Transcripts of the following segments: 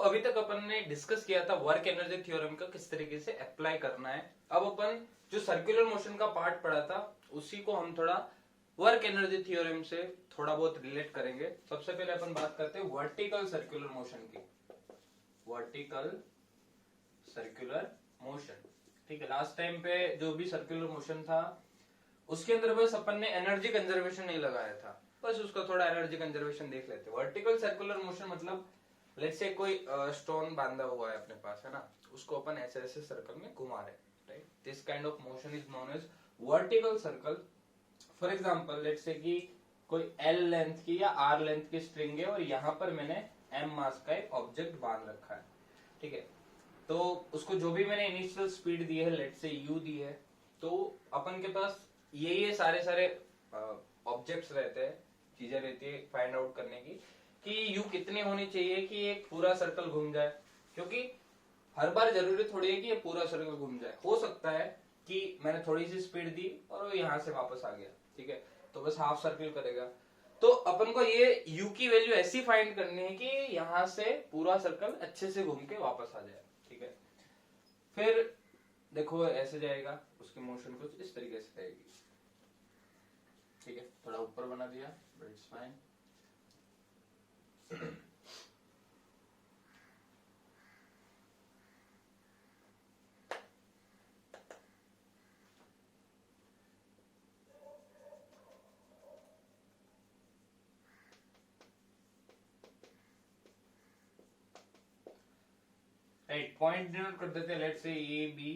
अभी तक अपन ने डिस्कस किया था वर्क एनर्जी थ्योरम का किस तरीके से अप्लाई करना है। अब अपन जो सर्कुलर मोशन का पार्ट पढ़ा था उसी को हम थोड़ा वर्क एनर्जी थ्योरम से थोड़ा बहुत रिलेट करेंगे। सबसे पहले अपन बात करते हैं वर्टिकल सर्कुलर मोशन की। वर्टिकल सर्कुलर मोशन, ठीक है। लास्ट टाइम पे जो भी सर्कुलर मोशन था उसके अंदर बस अपन ने एनर्जी कंजर्वेशन नहीं लगाया था, बस उसका थोड़ा एनर्जी कंजर्वेशन देख लेते हैं। वर्टिकल सर्कुलर मोशन मतलब लेट्स से कोई स्टोन बांधा हुआ है अपने पास, है ना, उसको अपन ऐसे ऐसे सर्कल में घुमा रहे हैं, right. This kind of motion is known as vertical circle. For example let's say कि कोई एल लेंथ की या आर लेंथ की स्ट्रिंग है और यहाँ पर मैंने एम मास का एक ऑब्जेक्ट बांध रखा है, ठीक है। तो उसको जो भी मैंने इनिशियल स्पीड दी है लेट्स से यू दी है, तो अपन के पास ये सारे सारे ऑब्जेक्ट्स रहते हैं, चीजें रहती है फाइंड आउट करने की कि यू कितनी होनी चाहिए कि एक पूरा सर्कल घूम जाए, क्योंकि हर बार जरूरी थोड़ी है कि ये पूरा सर्कल घूम जाए। हो सकता है कि मैंने थोड़ी सी स्पीड दी और वो यहाँ से वापस आ गया, ठीक है, तो बस हाफ सर्कल करेगा। तो अपन को ये u की वैल्यू ऐसी फाइंड करनी है कि यहाँ से पूरा सर्कल अच्छे से घूम के वापस आ जाए, ठीक है। फिर देखो ऐसे जाएगा, उसकी मोशन कुछ इस तरीके से रहेगी, ठीक है। थोड़ा ऊपर बना दिया, but it's fine. Right, point denote कर देते हैं, let's say A B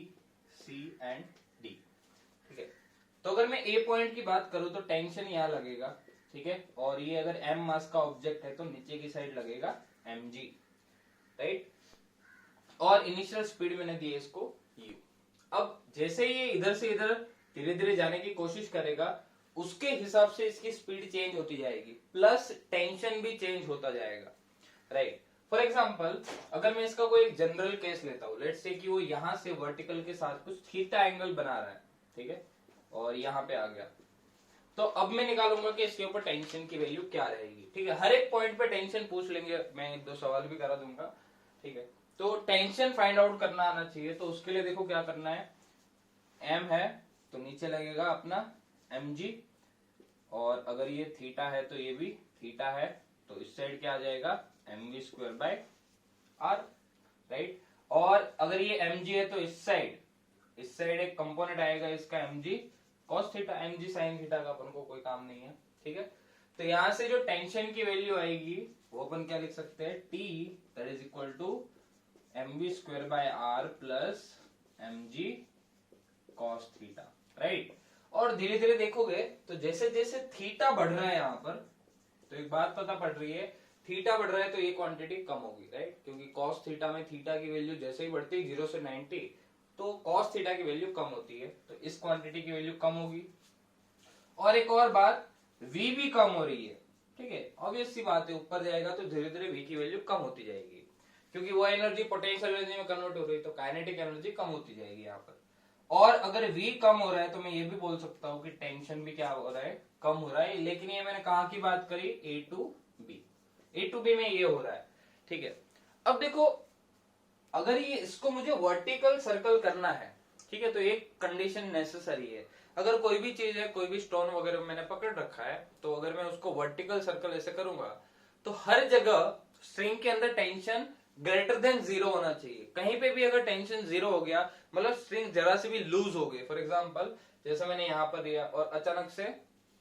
C and D, ठीक है। तो अगर मैं ए पॉइंट की बात करूं तो टेंशन यहाँ लगेगा, ठीक है, और ये अगर एम मास का ऑब्जेक्ट है तो नीचे की साइड लगेगा एम जी, राइट। और इनिशियल स्पीड मैंने दी है इसको u। अब जैसे ये इधर से इधर धीरे धीरे जाने की कोशिश करेगा उसके हिसाब से इसकी स्पीड चेंज होती जाएगी, प्लस टेंशन भी चेंज होता जाएगा, राइट। फॉर एग्जाम्पल अगर मैं इसका कोई एक जनरल केस लेता हूं, लेट्स से कि वो यहां से वर्टिकल के साथ कुछ थीटा एंगल बना रहा है, ठीक है, और यहाँ पे आ गया, तो अब मैं निकालूंगा कि इसके ऊपर टेंशन की वैल्यू क्या रहेगी, ठीक है। हर एक पॉइंट पे टेंशन पूछ लेंगे, मैं एक दो सवाल भी करा दूंगा, ठीक है। तो टेंशन फाइंड आउट करना आना चाहिए, तो उसके लिए देखो क्या करना है, m है तो नीचे लगेगा अपना mg, और अगर ये थीटा है तो ये भी थीटा है, तो इस साइड क्या आ जाएगा mv² r, राइट। और अगर ये mg है तो इस साइड एक कंपोनेंट आएगा इसका mg cos theta, mg sin theta का अपन को कोई काम नहीं है, ठीक है। तो यहां से जो टेंशन की वैल्यू आएगी वो अपन क्या लिख सकते हैं, t that is equal to mv²r plus mg cos theta, right. और धीरे धीरे देखोगे तो जैसे जैसे थीटा बढ़ रहा है यहाँ पर, तो एक बात पता पड़ रही है, थीटा बढ़ रहा है तो ये क्वांटिटी कम होगी, राइट, क्योंकि cos थीटा में थीटा की वैल्यू जैसे ही बढ़ती है 0 से 90, तो cos थीटा की वैल्यू कम होती है, तो इस क्वांटिटी की वैल्यू कम होगी। और एक और बात, v भी कम हो रही है, ठीक है, ऑब्वियस सी बात है, ऊपर जाएगा तो धीरे धीरे v की वैल्यू कम होती जाएगी, क्योंकि वो एनर्जी पोटेंशियल एनर्जी में कन्वर्ट हो रही है, तो काइनेटिक एनर्जी कम होती जाएगी यहाँ पर। और अगर v कम हो रहा है तो मैं ये भी बोल सकता हूँ कि टेंशन भी क्या हो रहा है, कम हो रहा है। लेकिन ये मैंने कहाँ की बात करी, a to b में ये हो रहा है, ठीक है। अब देखो अगर ये इसको मुझे वर्टिकल सर्कल करना है, ठीक है, तो एक कंडीशन नेसेसरी है। अगर कोई भी चीज है, कोई भी स्टोन वगैरह मैंने पकड़ रखा है, तो अगर मैं उसको वर्टिकल सर्कल ऐसे करूंगा तो हर जगह स्ट्रिंग के अंदर टेंशन ग्रेटर देन 0 होना चाहिए। कहीं पे भी अगर टेंशन 0 हो गया मतलब स्ट्रिंग जरा से भी लूज हो गई, फॉर एग्जांपल जैसे मैंने यहां पर दिया और अचानक से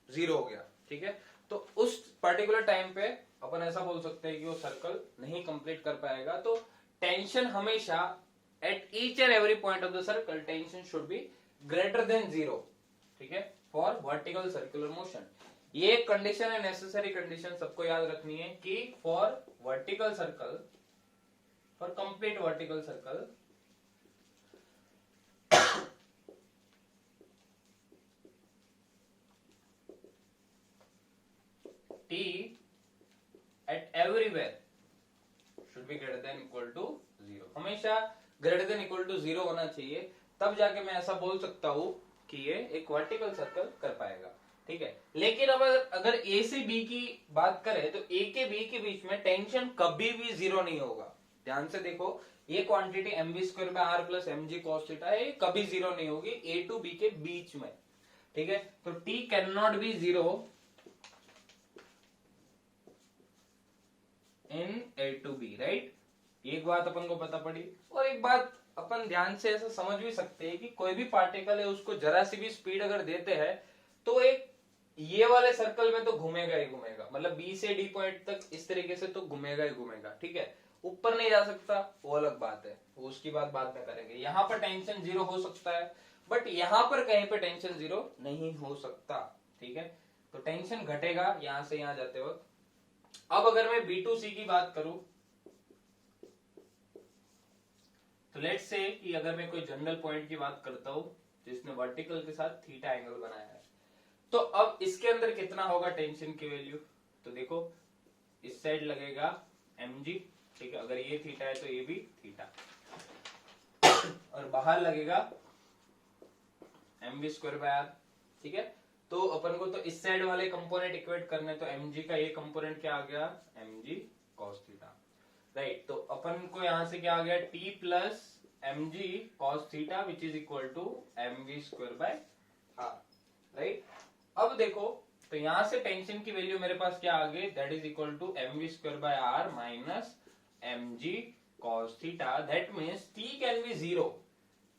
0 हो गया, ठीक है, तो उस पर्टिकुलर टाइम पे अपन ऐसा बोल सकते हैं कि वो सर्कल नहीं कंप्लीट कर पाएगा। तो टेंशन हमेशा at each and every point of the circle tension should be greater than 0, ठीक है, फॉर वर्टिकल सर्कुलर मोशन। ये एक कंडीशन है, नेसेसरी कंडीशन, सबको याद रखनी है कि for vertical circle, for complete vertical circle t at everywhere should be greater than equal to 0, हमेशा ग्रेटर देन इक्वल टू 0 होना चाहिए, तब जाके मैं ऐसा बोल सकता हूं कि ये एक वर्टिकल सर्कल कर पाएगा, ठीक है। लेकिन अब अगर ए से बी की बात करें तो ए के बी के बीच में टेंशन कभी भी 0 नहीं होगा, ध्यान से देखो, ये quantity mv square by r plus mg cos theta है, ये कभी जीरो नहीं होगी a टू b के बीच में, ठीक है। तो t can not be zero in a to b, right. एक बात अपन को पता पड़ी। और एक बात अपन ध्यान से ऐसा समझ भी सकते हैं कि कोई भी पार्टिकल है उसको जरा सी भी स्पीड अगर देते हैं तो एक ये वाले सर्कल में तो घूमेगा ही घूमेगा, मतलब बी से डी पॉइंट तक इस तरीके से तो घूमेगा ही घूमेगा, ठीक है। ऊपर नहीं जा सकता, वो अलग बात है, वो उसकी बात बाद में करेंगे। यहाँ पर टेंशन जीरो हो सकता है, बट यहाँ पर कहीं पे टेंशन जीरो नहीं हो सकता, ठीक है। तो टेंशन घटेगा यहां से यहां जाते वक्त। अब अगर मैं B2C की बात करूं तो लेट्स से कि अगर मैं कोई जनरल पॉइंट की बात करता हूं जिसने वर्टिकल के साथ थीटा एंगल बनाया है, तो अब इसके अंदर कितना होगा टेंशन की वैल्यू। तो देखो इस साइड लगेगा mg, ठीक है, अगर ये थीटा है तो ये भी थीटा, और बाहर लगेगा mv स्क्वायर बाय आर, ठीक है। तो अपन को तो इस साइड वाले कंपोनेंट इक्वेट करने, तो mg का ये कंपोनेंट क्या आ गया, mg cos थीटा, राइट। तो अपन को यहां से क्या आ गया, t plus mg cos theta which is equal to mv square by r, right. अब देखो तो यहां से टेंशन की वैल्यू मेरे पास क्या आ गई, that is equal to mv square by r minus mg cos theta, that means t can be zero.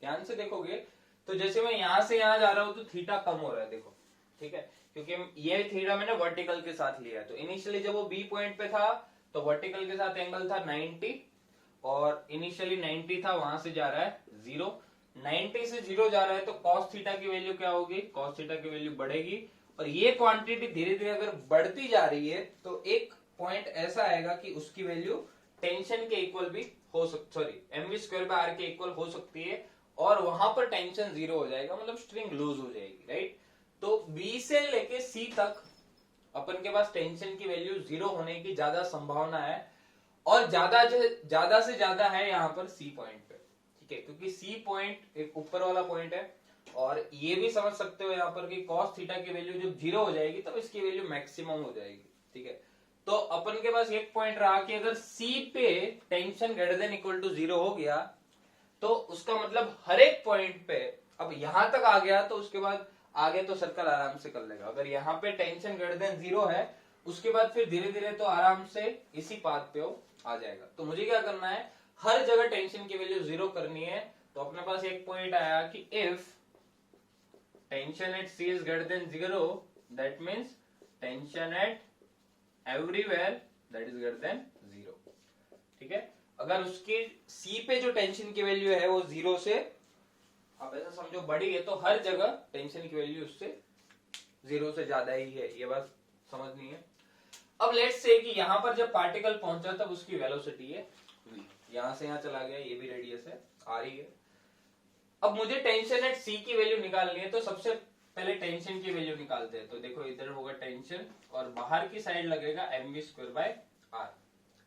ध्यान से देखोगे तो जैसे मैं यहां से यहां जा रहा हूं तो थीटा कम हो रहा है, देखो, ठीक है, क्योंकि ये थीटा मैंने वर्टिकल के साथ लिया है। तो इनिशियली जब वो बी पॉइंट पे था तो वर्टिकल के साथ एंगल था 90, और इनिशियली 90 था, वहां से जा रहा है 0, 90 से 0 जा रहा है, तो cos थीटा की वैल्यू क्या होगी, cos थीटा की वैल्यू बढ़ेगी। और ये क्वांटिटी धीरे धीरे अगर बढ़ती जा रही है तो एक पॉइंट ऐसा आएगा कि उसकी वैल्यू टेंशन के इक्वल भी हो सकती, sorry mv square by r के इक्वल हो सकती है, और वहां पर टेंशन जीरो हो जाएगा, मतलब स्ट्रिंग लूज हो जाएगी, राइट। तो B से लेके C तक अपन के पास टेंशन की वैल्यू जीरो होने की ज्यादा संभावना है, और ज्यादा से ज्यादा है यहाँ पर C पॉइंट पे, ठीक है, क्योंकि C पॉइंट एक ऊपर वाला पॉइंट है। और ये भी समझ सकते हो यहाँ पर कि cos थीटा की वैल्यू जब जीरो हो जाएगी तब इसकी वैल्यू मैक्सिमम हो जाएगी, ठीक है। तो अपन के पास एक पॉइंट रहा कि अगर C पे tension greater than equal to zero हो गया तो उसका मतलब हर एक पॉइंट पे, अब यहां तक आ गया तो उसके बाद आगे तो सर्कल आराम से कर लेगा। अगर यहाँ पे टेंशन ग्रेटर देन जीरो है उसके बाद फिर धीरे धीरे तो आराम से इसी पाथ पे आ जाएगा। तो मुझे क्या करना है, हर जगह टेंशन की वैल्यू जीरो करनी है। तो अपने पास एक पॉइंट आया कि if tension at C is greater than zero, that means tension eight everywhere that is greater than zero, ठीक है। अगर उसकी C पे जो टेंशन की वैल्यू है वो जीरो से, आप ऐसा समझो, बड़ी है, तो हर जगह टेंशन की वैल्यू उससे जीरो से ज्यादा ही है, ये बात समझनी है। अब लेट्स से कि यहां पर जब पार्टिकल पहुंचा तब उसकी वेलोसिटी है v, यहां से यहां चला गया, ये भी रेडियस है r ही है। अब मुझे टेंशन एट C की वैल्यू निकालनी है, तो सबसे पहले टेंशन की वैल्यू निकालते हैं। तो देखो इधर होगा टेंशन और बाहर की साइड लगेगा mv square by r,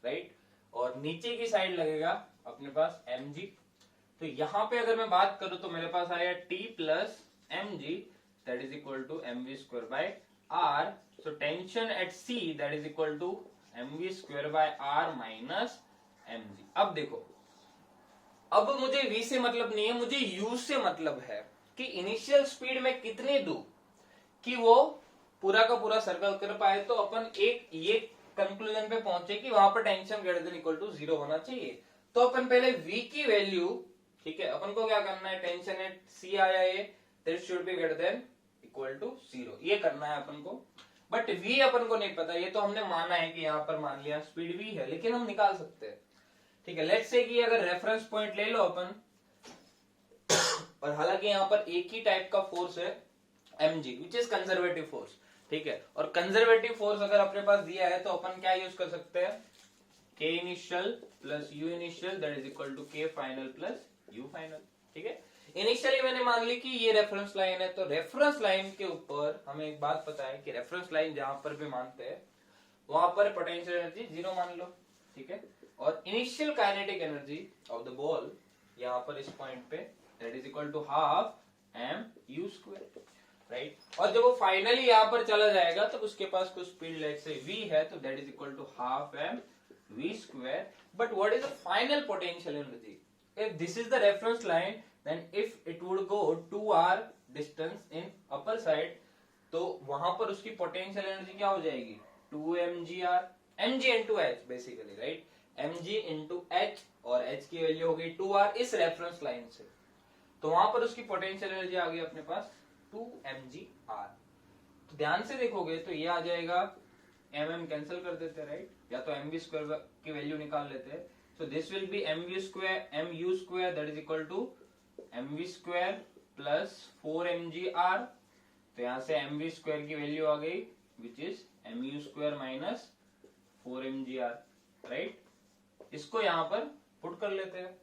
right, और नीचे की साइड लगेगा अपने पास mg। तो यहां पे अगर मैं बात करूं तो मेरे पास आया t plus mg that is equal to mv square by r. So tension at C that is equal to mv square by r minus mg। अब देखो, अब मुझे v से मतलब नहीं है, मुझे u से मतलब है कि इनिशियल स्पीड में कितनी दूर कि वो पूरा का पूरा सर्कल कर पाए। तो अपन एक ये कंक्लूजन पे पहुंचे कि वहां पर tension greater than equal to zero होना चाहिए। तो अपन पहले v की वैल्यू, ठीक है, अपन को क्या करना है, टेंशन एट C आया ये, that should be greater than equal to zero, ये करना है अपन को। बट v अपन को नहीं पता, ये तो हमने माना है कि यहाँ पर मान लिया स्पीड v है, लेकिन हम निकाल सकते हैं, ठीक है। लेट्स से कि अगर रेफरेंस पॉइंट ले लो अपन, और हालांकि यहाँ पर एक ही टाइप का फोर्स है mg which is conservative force, ठीक है। और कंजर्वेटिव फोर्स अगर अपने पास दिया है तो अपन क्या यूज कर सकते हैं, k initial plus u initial that is equal to k final plus u final, ठीक है। इनिशियली मैंने मान ली कि ये रेफरेंस लाइन है, तो रेफरेंस लाइन के ऊपर हमें एक बात पता है कि रेफरेंस लाइन जहां पर भी मानते हैं वहां पर पोटेंशियल एनर्जी जीरो मान लो, ठीक है। और initial kinetic energy of the ball यहाँ पर इस पॉइंट पे that is equal to half mu square, right. और जब वो फाइनली यहाँ पर चला जाएगा तब उसके पास कुछ स्पीड लेट से v है, तो that is equal to half v square. But what is the final potential energy? If this is the reference line, then if it would go 2r distance in upper side, तो वहां पर उसकी potential energy क्या हो जाएगी? 2mgr, mg into h basically, right? mg into h, और h की value हो गई 2r इस रेफरेंस लाइन से, तो वहां पर उसकी पोटेंशियल एनर्जी आ गई अपने पास 2mgr. तो ध्यान से देखोगे तो ये आ जाएगा, mm कैंसिल कर देते हैं, राइट? या तो mv स्क्वायर की वैल्यू निकाल लेते हैं. So this will be mu square that is equal to mv square plus 4mgr. तो यहां से mv स्क्वायर की वैल्यू आ गई which is mu square minus 4mgr, right? इसको यहां पर पुट कर लेते हैं,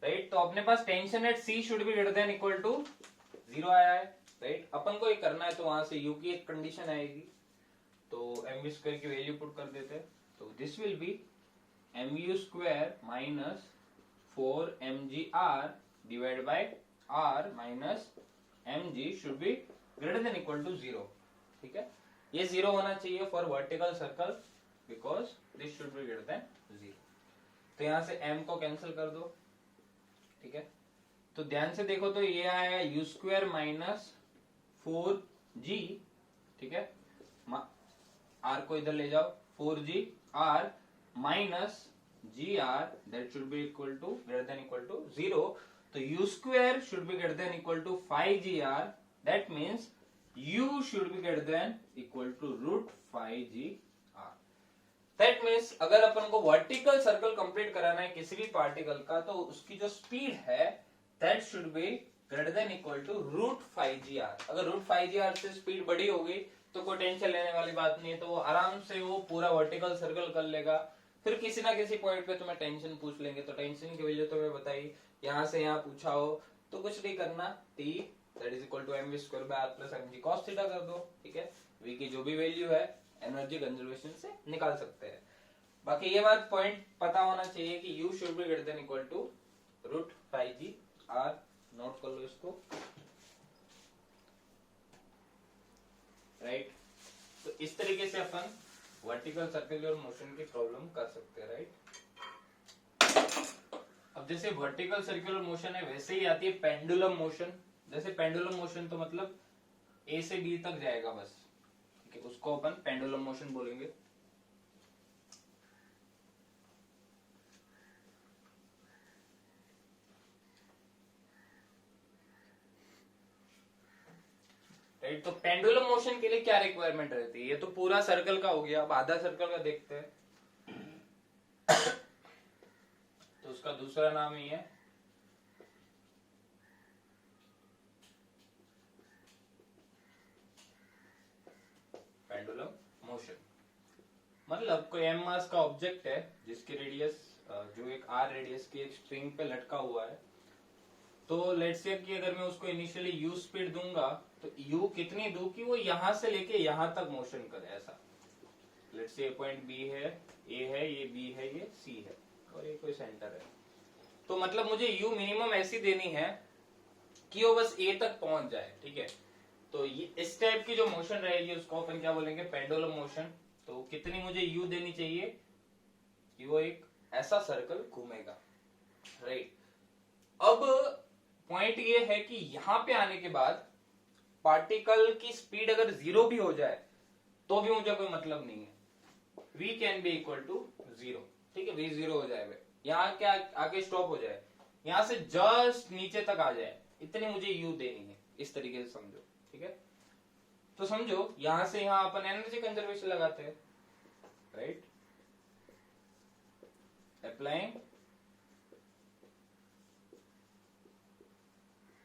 राइट? तो अपने पास tension at c should be greater than equal to 0 आया है, राइट? अपन को ये करना है तो वहां से u की एक कंडीशन आएगी, तो mv स्क्वायर की वैल्यू पुट कर देते हैं. तो this will be mu square minus 4mgr divide by r minus mg should be greater than equal to 0. ठीक है, ये 0 होना चाहिए for vertical circle because this should be greater than 0. तो यहां से m को कैंसिल कर दो. ठीक है, तो ध्यान से देखो तो ये आया u स्क्वायर माइनस 4g. ठीक है, r को इधर ले जाओ, 4g r minus gr that should be equal to greater than equal to 0. तो u square should be greater than equal to 5gr. That means u should be greater than equal to root 5gr. That means अगर अपन को vertical circle complete कराना है किसी भी particle का, तो उसकी जो स्पीड है that should be greater than equal to root 5gr. अगर रूट 5gr से स्पीड बड़ी होगी तो कोई टेंशन लेने वाली बात नहीं है, तो वो आराम से वो पूरा वर्टिकल सर्कल कर लेगा. फिर किसी ना किसी पॉइंट पे तुम्हें टेंशन पूछ लेंगे, तो टेंशन की वैल्यू तुम्हें बताई, यहाँ से यहाँ पूछा हो तो कुछ नहीं करना, t that is equal to mv square by r plus mg cos theta कर दो. ठीक है, v की जो भी वैल्यू है एनर्जी कंजर्वेशन से निकाल सकते हैं. बाकी ये बात पॉइंट पता होना चाहिए कि u should be greater than equal to root 5gr. Note कर लो इसको, राइट? तो इस तरीके से अपन वर्टिकल सर्कुलर मोशन की प्रॉब्लम कर सकते हैं, राइट? अब जैसे वर्टिकल सर्कुलर मोशन है वैसे ही आती है पेंडुलम मोशन. जैसे पेंडुलम मोशन तो मतलब ए से बी तक जाएगा बस. ठीक है, उसको अपन पेंडुलम मोशन बोलेंगे. राइट, तो पेंडुलम मोशन के लिए क्या रिक्वायरमेंट रहती है? ये तो पूरा सर्कल का हो गया, अब आधा सर्कल का देखते हैं. तो उसका दूसरा नाम ही है पेंडुलम मोशन. मतलब कोई m मास का ऑब्जेक्ट है जिसकी रेडियस जो एक r रेडियस की एक स्ट्रिंग पे लटका हुआ है. तो लेट्स से कि अगर मैं उसको इनिशियली u स्पीड दूंगा तो u कितनी दूं कि वो यहां से लेके यहां तक मोशन करे. ऐसा लेट्स से पॉइंट b है, a है, ये b है, ये c है और ये कोई सेंटर है. तो मतलब मुझे u मिनिमम ऐसी देनी है कि वो बस a तक पहुंच जाए. ठीक है, तो ये इस टाइप की जो मोशन रहेगी उसको अपन क्या बोलेंगे? Pendulum motion. तो कितनी मुझे u देनी चाहिए कि वो एक ऐसा सर्कल घूमेगा, राइट? अब पॉइंट ये है कि यहां पे आने के बाद पार्टिकल की स्पीड अगर 0 भी हो जाए तो भी मुझे कोई मतलब नहीं है. v can be equal to 0. ठीक है, v 0 हो जाए, यहाँ क्या आगे स्टॉप हो जाए, यहां से जस्ट नीचे तक आ जाए, इतनी मुझे u देनी है. इस तरीके से समझो. ठीक है, तो समझो यहां से यहां अपन एनर्जी कंजर्वेशन लगाते हैं, right? Applying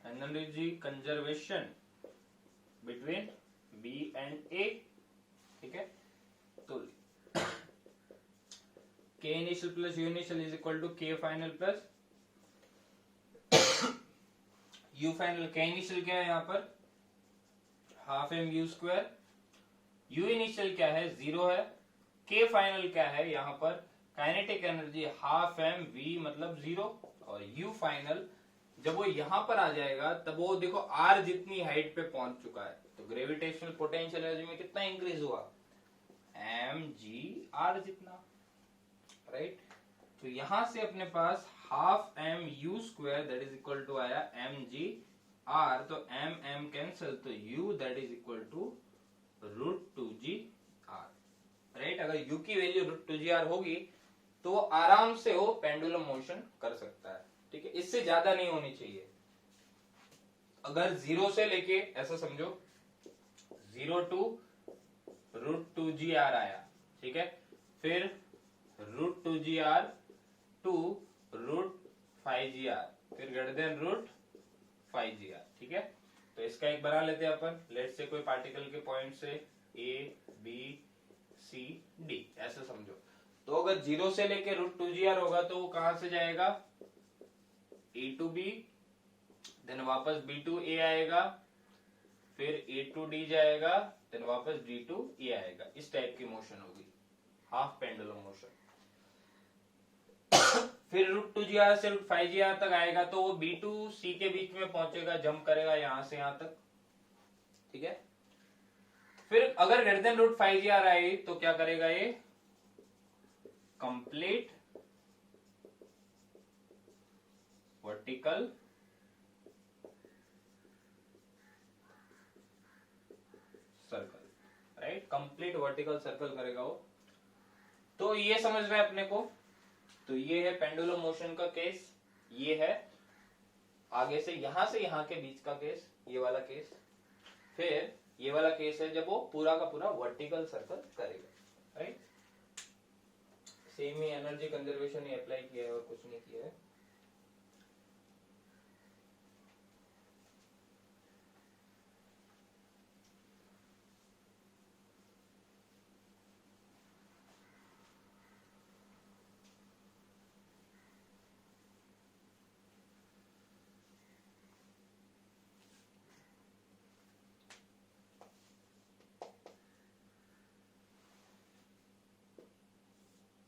energy conservation between B and A. ठीक है, तो K initial plus U initial is equal to K final plus U final. K initial क्या है यहाँ पर? Half M you square. U initial क्या है? 0 है. K फाइनल क्या है यहाँ पर? Kinetic energy half M V मतलब 0. और U फाइनल जब वो यहां पर आ जाएगा तब वो देखो r जितनी हाइट पे पहुंच चुका है, तो ग्रेविटेशनल पोटेंशियल एनर्जी में कितना इंक्रीज हुआ? mg r जितना. राइट। तो यहां से अपने पास half M you square that is equal to आया एम जी आर, तो एम एम कैंसिल, तो u that is equal to √2gr, right. अगर यू की वैल्यू √2gr होगी तो आराम से वो पेंडुलम मोशन कर सकता है, ठीक है। इससे ज्यादा नहीं होनी चाहिए। अगर 0 से लेके ऐसा समझो 0 टू √2gr आया, ठीक है, फिर √2gr टू √5gr, फिर ग्रेटर देन √5gr, ठीक है। तो इसका एक बना लेते हैं अपन। लेट से कोई पार्टिकल के पॉइंट से A B C D ऐसे समझो। तो अगर 0 से लेके √2gr होगा तो वो कहां से जाएगा, A टू B, देन वापस B टू A आएगा, फिर A टू D जाएगा, देन वापस D टू E आएगा। इस टाइप की मोशन होगी, हाफ पेंडुलम मोशन। फिर √2gr से √5gr तक आएगा तो वो B टू C के बीच में पहुंचेगा, जंप करेगा यहां से यहां तक, ठीक है। फिर अगर ग्रेटर देन √5gr आए तो क्या करेगा, ये complete vertical circle, right, complete vertical circle करेगा वो। तो ये समझ रहे हैं अपने को। तो ये है पेंडुलम मोशन का केस, ये है आगे से यहां के बीच का केस, ये वाला केस। फिर ये वाला केस है जब वो पूरा का पूरा वर्टिकल सर्कल करेगा, राइट। सेम ही एनर्जी कंजर्वेशन ही अप्लाई किया है और कुछ नहीं किया है।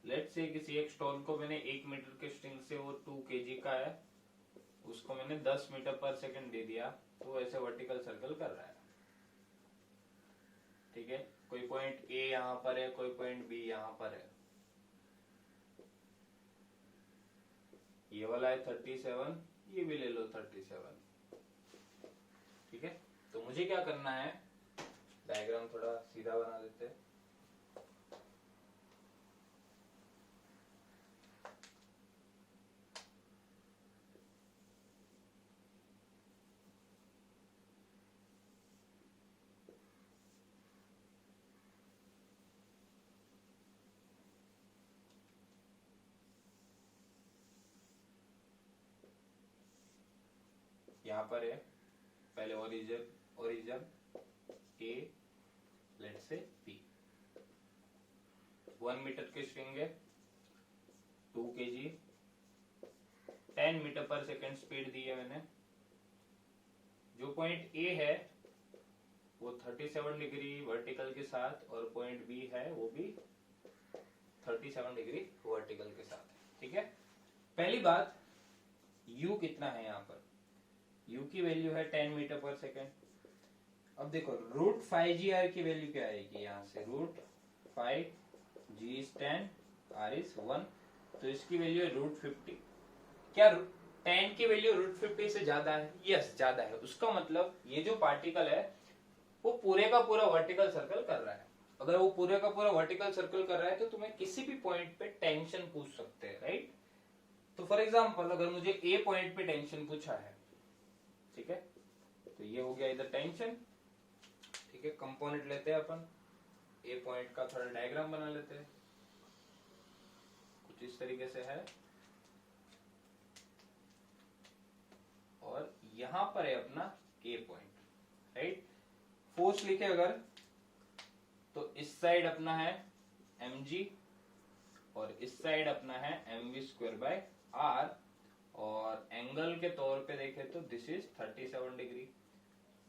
लेट से किसी एक स्टोन को मैंने 1 मीटर के स्ट्रिंग से, वो 2 kg का है, उसको मैंने 10 मीटर पर सेकंड दे दिया, तो ऐसे वर्टिकल सर्कल कर रहा है, ठीक है। कोई पॉइंट A यहां पर है, कोई पॉइंट B यहां पर है। ये वाला है 37, ये भी ले लो 37, ठीक है। तो मुझे क्या करना है, डायग्राम थोड़ा सीधा बना देते हैं। यहाँ पर है पहले ओरिजिन A, लेट से P, 1 मीटर की स्ट्रिंग है, 2 kg, 10 मीटर पर सेकेंड स्पीड दी है मैंने। जो पॉइंट A है वो 37 डिग्री वर्टिकल के साथ, और पॉइंट B है वो भी 37 डिग्री वर्टिकल के साथ, ठीक है। पहली बात, U कितना है यहाँ पर, U की वैल्यू है 10 मीटर पर सेकेंड। अब देखो √5gr की वैल्यू क्या आएगी, यहाँ से √5g is 10, r is 1, तो इसकी वैल्यू है √50। क्या 10 की वैल्यू √50 से ज्यादा है? यस, ज्यादा है। उसका मतलब ये जो पार्टिकल है वो पूरे का पूरा वर्टिकल सर्कल कर रहा है। अगर वो पूरे का पूरा वर्टिकल सर्कल कर रहा है तो तुम्हें किसी भी पॉइंट पे टेंशन पूछ सकते हैं, राइट। तो फॉर एग्जांपल अगर मुझे A पॉइंट पे टेंशन पूछा है, ठीक है, तो ये हो गया इधर टेंशन, ठीक है। कंपोनेंट लेते हैं अपन, A पॉइंट का थोड़ा डायग्राम बना लेते हैं, कुछ इस तरीके से है, और यहां पर है अपना A पॉइंट, राइट। फोर्स लिखे अगर तो इस साइड अपना है mg और इस साइड अपना है mv²/r, और एंगल के तौर पे देखें तो दिस इज 37 डिग्री,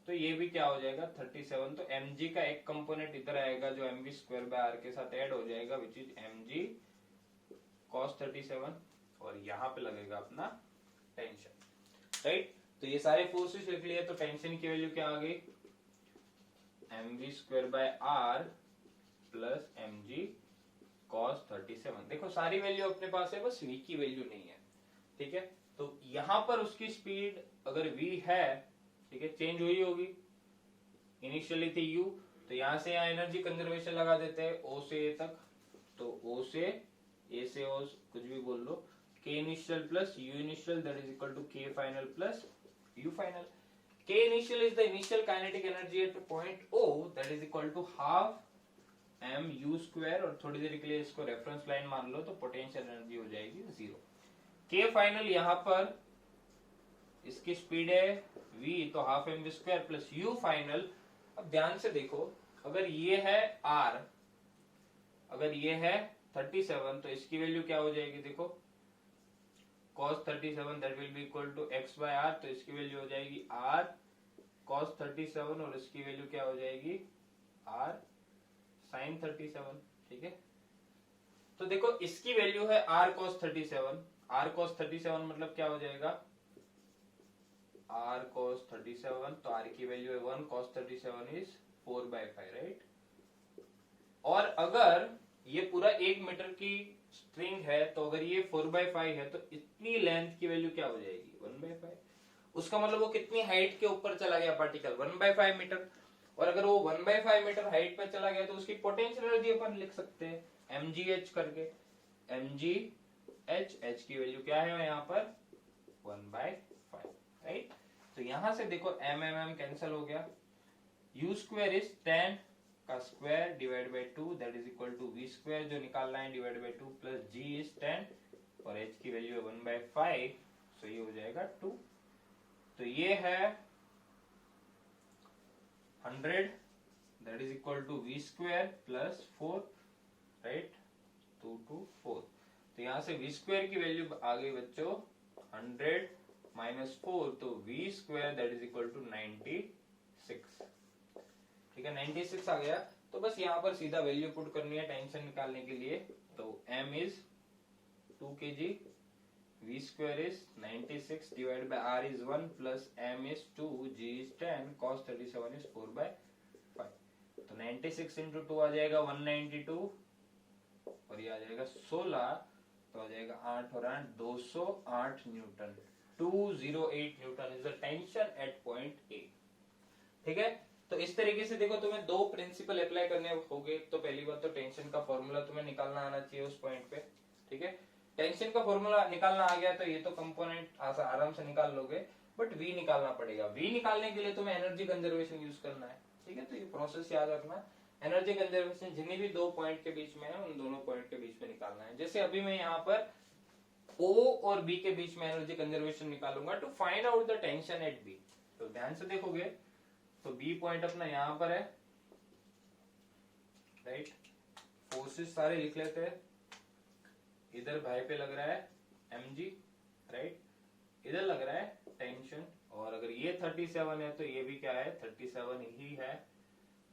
तो ये भी क्या हो जाएगा 37। तो mg का एक कंपोनेंट इधर आएगा जो mv²/r के साथ ऐड हो जाएगा, विच इज mg cos 37, और यहाँ पे लगेगा अपना टेंशन, राइट। तो ये सारे फोर्सेस लिख लिए, तो टेंशन की वैल्यू क्या आ गई, mv²/r प्लस mg cos 37। देखो सारी वैल्यू अपने पास है, बस v की वैल्यू नहीं है, ठीक है। तो यहां पर उसकी स्पीड अगर v है, ठीक है, चेंज हुई होगी, इनिशियली थी u, तो यहां से यहाँ एनर्जी कंजर्वेशन लगा देते हैं o से a तक, तो o से a से o कुछ भी बोल लो, k initial plus u initial that is equal to k final plus u final. k initial is the initial kinetic energy at point O, that is equal to half m u square, और थोड़ी देर के लिए इसको reference line मान लो, तो potential energy हो जाएगी 0। k final यहाँ पर इसकी स्पीड है v, तो half m v square plus u final. अब ध्यान से देखो, अगर ये है r, अगर ये है 37, तो इसकी वैल्यू क्या हो जाएगी, देखो cos 37 that will be equal to x by r, तो इसकी वैल्यू हो जाएगी r cos 37, और इसकी वैल्यू क्या हो जाएगी r sin 37, ठीक है। तो देखो इसकी वैल्यू है r cos 37, r cos 37 मतलब क्या हो जाएगा r cos 37, तो r की वैल्यू है 1, cos 37 इज 4/5, राइट। और अगर ये पूरा 1 मीटर की स्ट्रिंग है, तो अगर ये 4/5 है, तो इतनी लेंथ की वैल्यू क्या हो जाएगी 1/5। उसका मतलब वो कितनी हाइट के ऊपर चला गया पार्टिकल, 1/5 मीटर। और अगर वो 1/5 मीटर हाइट पे चला गया, तो उसकी पोटेंशियल एनर्जी अपन लिख सकते हैं mgh करके, mgh, h की वैल्यू क्या है यहाँ पर 1/5, राइट। तो यहां से देखो m कैंसिल हो गया, u स्क्वायर इज 10 का square divide by 2 that is equal to v square जो निकालना है divide by 2 plus g is 10 और h की वैल्यू है 1/5, सो ये हो जाएगा 2। तो ये है 100 that is equal to v square plus 4, right, 2 to 4। तो यहां से v स्क्वायर की वैल्यू आ गई बच्चों 100 माइनस 4, तो v square that is equal to 96, ठीक है, 96 आ गया। तो बस यहाँ पर सीधा वैल्यू पुट करनी है टेंशन निकालने के लिए, तो m is 2 kg, v square is 96 divide by r is 1 plus m is 2, g is 10, cos 37 is 4/5। तो 96 इंटू 2 आ जाएगा 192, और ये आ जाएगा 16, तो आ जाएगा 8 और 8 208 Newton, 208 Newton is the tension eight point A, ठीक है। तो इस तरीके से देखो तुम्हें दो प्रिंसिपल अप्लाई करने होंगे। तो पहली बात तो टेंशन का फॉर्मूला तुम्हें निकालना आना चाहिए उस पॉइंट पे, ठीक है। टेंशन का फॉर्मूला निकालना आ गया तो ये तो कंपोनेंट आराम से निकाल लोगे, बट v निकालना पड़ेगा। v निकालने के लिए तुम्हें एनर्जी कंजर्वेशन यूज करना है, ठीक है। तो ये प्रोसेस याद रखना, एनर्जी कंजर्वेशन जिन्हें भी दो पॉइंट के बीच में है उन दोनों पॉइंट के बीच में निकालना है। जैसे अभी मैं यहाँ पर O और B के बीच में एनर्जी कंजर्वेशन निकालूंगा to find out the tension at B। तो ध्यान से देखोगे तो B पॉइंट अपना यहां पर है, राइट, फोर्सेस सारे लिख लेते हैं। इधर भाई पे लग रहा है mg, राइट, इधर लग रहा है टेंशन, और अगर ये 37 है तो ये भी क्या है 37 ही है,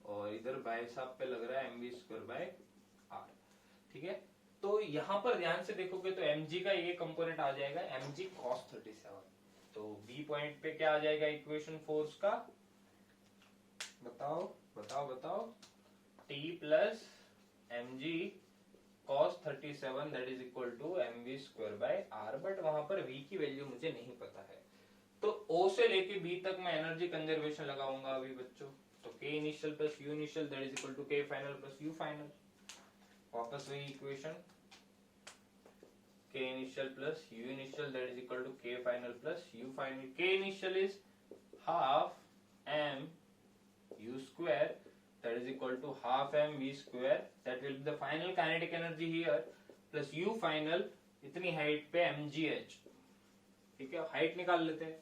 और इधर भाई साहब पे लग रहा है mv स्क्वायर बाय r, ठीक है। तो यहां पर ध्यान से देखोगे तो mg का ये कंपोनेंट आ जाएगा mg cos 37। तो B पॉइंट पे क्या आ जाएगा इक्वेशन फोर्स का, बताओ बताओ बताओ, T plus mg cos 37 that is equal to mv square by r, but वहां पर v की वैल्यू मुझे नहीं पता है। तो O से लेके B तक मैं एनर्जी कंजर्वेशन लगाऊंगा अभी बच्चों। तो K initial plus U initial that is equal to K final plus U final, वापस वही equation, K initial plus U initial that is equal to K final plus U final. K initial is half m u square that is equal to half m v square, that will be the final kinetic energy here, plus u final इतनी height पे mgh, ठीक है। Height निकाल लेते हैं,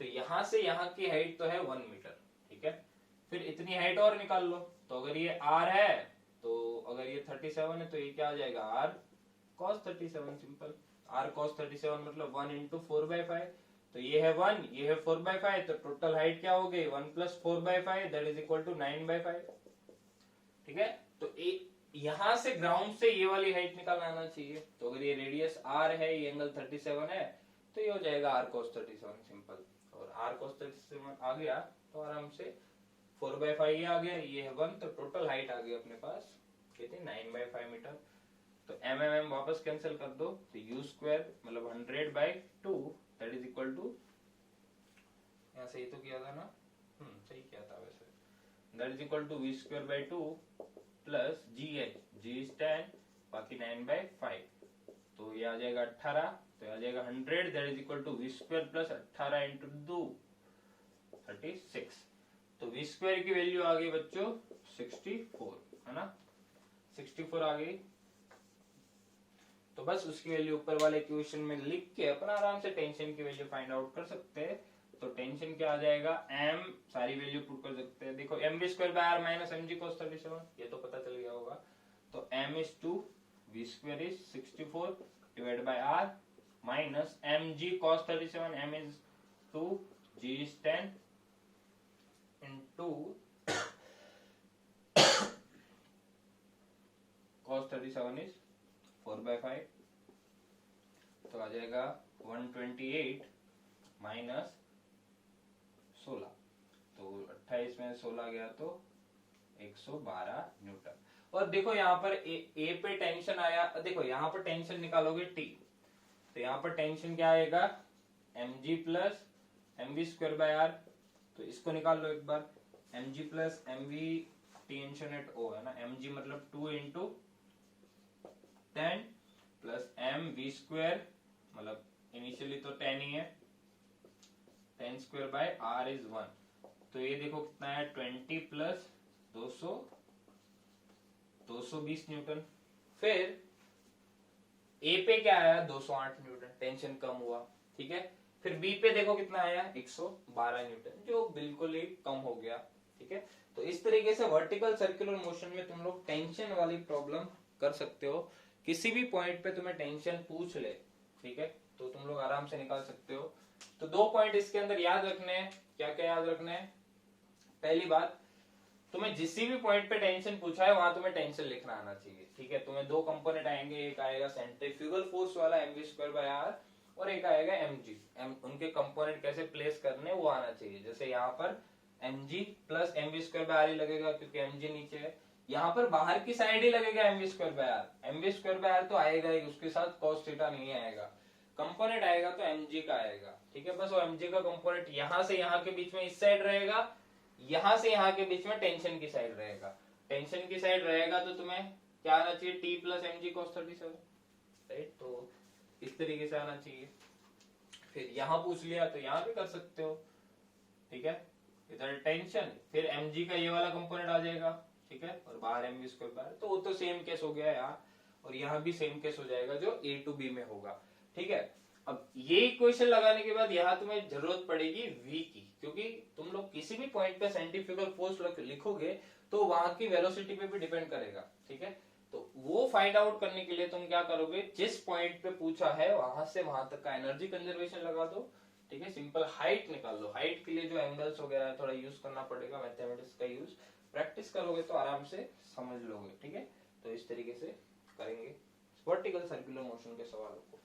तो यहां से यहां की हाइट तो है 1 मीटर, ठीक है। फिर इतनी हाइट और निकाल लो, तो अगर ये r है, तो अगर ये 37 है, तो ये क्या आ जाएगा r cos 37, simple. r cos 37 मतलब 1 इंटू 4/5, तो ये है 1, ये है 4/5, तो टोटल हाइट क्या हो गई 1 plus 4/5 that is equal to 9/5, ठीक है। तो यहां से ग्राउंड से ये वाली हाइट निकालना आना चाहिए। तो अगर ये रेडियस r है, ये एंगल 37 है, तो ये हो जाएगा r cos 37, सिंपल। और r cos 37 आ गया तो आराम से 4/5 ये आ गया, ये है 1, तो टोटल हाइट आ गई अपने पास कितनी 9/5 मीटर। तो एम वापस कैंसिल कर दो, तो यू स्क्वायर मतलब 100/2 दैट इज इक्वल टू, यहाँ सही तो किया था ना, सही किया था वैसे, that is equal to v square by 2 plus g h, g is 10 बाकी 9/5, तो ये आ जाएगा 18, तो ये आ जाएगा 100 that is equal to v square plus 18 into 2 36। तो वी स्क्वायर की वैल्यू आ गई बच्चों 64, है ना, 64 आ गई। तो बस उसकी वैल्यू ऊपर वाले इक्वेशन में लिख के अपन आराम से टेंशन की वैल्यू फाइंड आउट कर सकते हैं। तो टेंशन क्या आ जाएगा, m सारी वैल्यू पुट कर सकते हैं, देखो mv square by r minus mg cos 37, ये तो पता चल गया होगा। तो m is 2, v square is 64 divide by r minus mg cos 37, m is 2, g is 10 into cos 37 is 4/5, तो आ जाएगा 128 माइनस 16, तो 28 में 16 गया तो 112 न्यूटन। और देखो यहाँ पर ए पे टेंशन आया, देखो यहाँ पर टेंशन निकालोगे टी, तो यहाँ पर टेंशन क्या आएगा, mg plus mv square by r, तो इसको निकाल लो एक बार, mg plus mv tension at o है ना, mg मतलब 2 इंटू 10 प्लस mv स्क्वायर मतलब इनिशियली तो 10 ही है, 10 स्क्वायर बाय r इज 1, तो ये देखो कितना है 20 प्लस 200 220 न्यूटन। फिर ए पे क्या आया 208 न्यूटन, टेंशन कम हुआ, ठीक है। फिर बी पे देखो कितना आया 112 न्यूटन, जो बिल्कुल ही कम हो गया, ठीक है। तो इस तरीके से वर्टिकल सर्कुलर मोशन में तुम लोग टेंशन वाली प्रॉब्लम कर सकते हो, किसी भी पॉइंट पे तुम्हें टेंशन पूछ ले, ठीक है, तो तुम लोग आराम से निकाल सकते हो। तो 2 पॉइंट इसके अंदर याद रखने हैं, क्या क्या याद रखने हैं, पहली बात, तुम्हें जिस भी पॉइंट पे टेंशन पूछा है वहां तुम्हें टेंशन लिखना आना चाहिए, ठीक है। तुम्हें 2 कंपोनेंट आएंगे, एक आएगा सेंट्रीफ्यूगल फोर्स वाला mv स्क्वायर बाय r और एक आएगा mg, उनके कंपोनेंट कैसे प्लेस करने वो आना चाहिए। जैसे यहाँ पर mg plus mv square by r ही लगेगा क्योंकि mg नीचे है, यहाँ पर बाहर की साइड ही लगेगा mv square by r, mv square by r तो आएगा ही, उसके साथ cos थीटा नहीं आएगा, कंपोनेंट आएगा तो mg का आएगा, ठीक है। बस वो mg का कंपोनेंट यहाँ से यहाँ के बीच में इस साइड रहेगा, यहां से यहां के बीच में टेंशन की साइड रहेगा, टेंशन की साइड रहेगा तो तुम्हें क्या आना चाहिए T plus mg cos 37, right, तो इस तरीके से आना चाहिए। फिर यहां पूछ लिया तो यहां भी कर सकते हो, ठीक है, इधर टेंशन, फिर mg का ये वाला कंपोनेंट आ जाएगा, ठीक है, और बाहर mv स्क्वायर बाहर, तो वो तो सेम केस हो गया यहाँ, और यहाँ भी सेम केस हो जाएगा जो A to B में होगा, ठीक है। अब ये इक्वेशन लगाने के बाद यहाँ तुम्हें जरूरत पड़ेगी v की, क्योंकि तुम लोग किसी भी पॉइंट पे सेंट्रीफ्यूगल फोर्स लिखोगे तो वहां की वेलोसिटी पे भी डिपेंड करेगा, ठीक है। तो वो फाइंड आउट करने के लिए तुम क्या करोगे, जिस पॉइंट पे पूछा है वहां से वहां तक का एनर्जी कंजर्वेशन लगा दो, ठीक है। सिंपल हाइट निकाल लो, हाइट के लिए जो एंगल्स वगैरह थोड़ा यूज करना पड़ेगा, मैथमेटिक्स का यूज प्रैक्टिस करोगे तो आराम से समझ लोगे, ठीक है। तो इस तरीके से करेंगे वर्टिकल सर्कुलर मोशन के सवालों को।